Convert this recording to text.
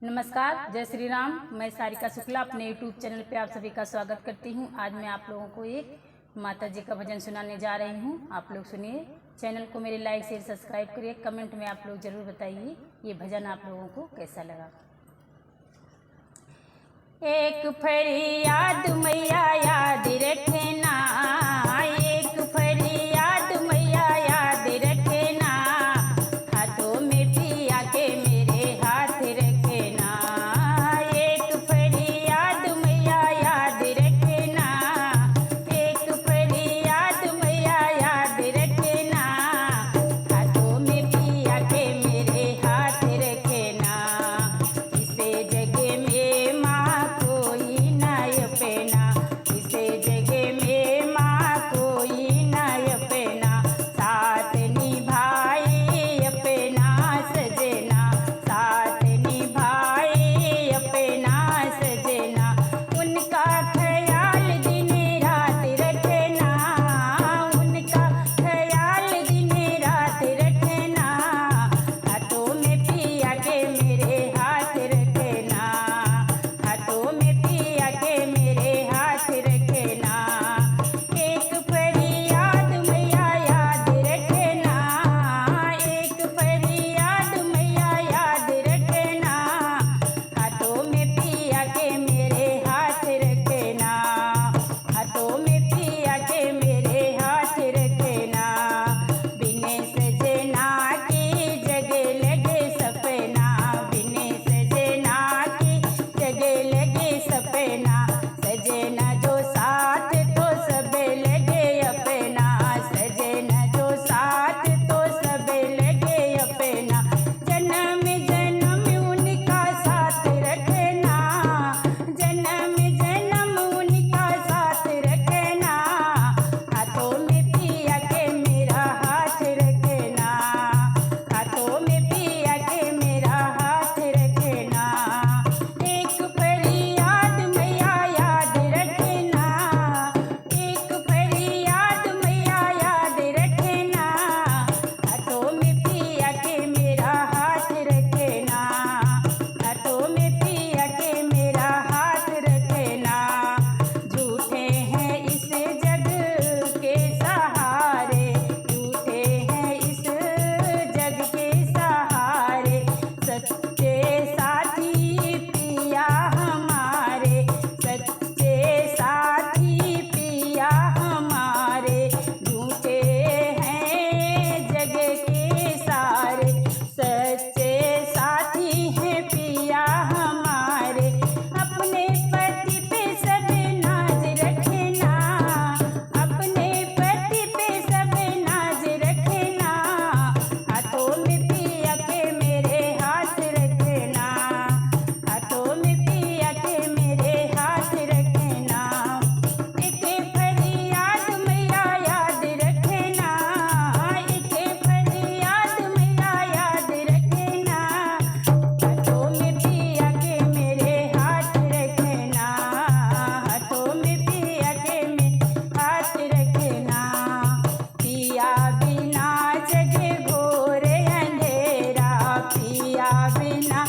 नमस्कार, जय श्री राम। मैं सारिका शुक्ला अपने यूट्यूब चैनल पे आप सभी का स्वागत करती हूँ। आज मैं आप लोगों को एक माता जी का भजन सुनाने जा रही हूँ। आप लोग सुनिए। चैनल को मेरे लाइक शेयर सब्सक्राइब करिए। कमेंट में आप लोग ज़रूर बताइए ये भजन आप लोगों को कैसा लगा। एक फरियाद मैया याद रखना, एक फरियाद मैया याद रखना, हाथों में पिया के मेरे हाथ रखना। एक फरियाद मैया याद रखना, एक फरियाद मैया याद रखना, हाथों में पिया के मेरे हाथ रखना। इसे जगह में माँ कोई न अपना, इसे जगह में माँ कोई न अपना, साथ निभाए अपना सजना, साथ निभाए अपना सजना। उनका ख्याल दिन रात रखना, उनका ख्याल दिन रात रखना, हाथों में पिया के मेरे हाथ रखना, हाथों में पिया के मेरे हाथ रखना। एक फरियाद मैया याद रखना, एक फरियाद मैया याद रखना, हाथों में पिया के मेरे हाथ रखना, हाथों में पिया के मेरे हाथ रखना। बिने सजना की जगह लगे सपना, बिने सजना की जगह लगे सपना, सजना जो साथ तो सब लगे अपना, सजना जो साथ तो सब लगे अपना। जन्म जन्म उनका साथ रखना, जन्म जन्म उनका साथ रखना, हाथों में पिया के मेरा हाथ रखना, हाथों में पिया के मेरा हाथ रखना। एक फरियाद मैया याद रखना, एक फरियाद मैया याद रखना, हाथों में पिया के मेरा हाथ रखना, हाथों में पिया के मेरा हाथ रखना। झूठे हैं इस जग के सहारे, झूठे हैं इस जग के सहारे, सच्चे साथी पिया हमारे, सच्चे साथी पिया हमारे। झूठे हैं जग के सारे, सच्चे साथी हैं पिया हमारे। अपने पति पे सब नाज रखना, अपने पति पे सब नाज रखना, हाथों में पिया के मेरे हाथ रखना, हाथों में पिया के मेरे हाथ रखना। एक फरियाद मैया याद रखना, एक फरियाद मैया याद रखना, हाथों में पिया के मेरे हाथ रखना, हाथों में पिया के मेरे हाथ रखना। पिया बिना जग घोर अंधेरा, पिया बिना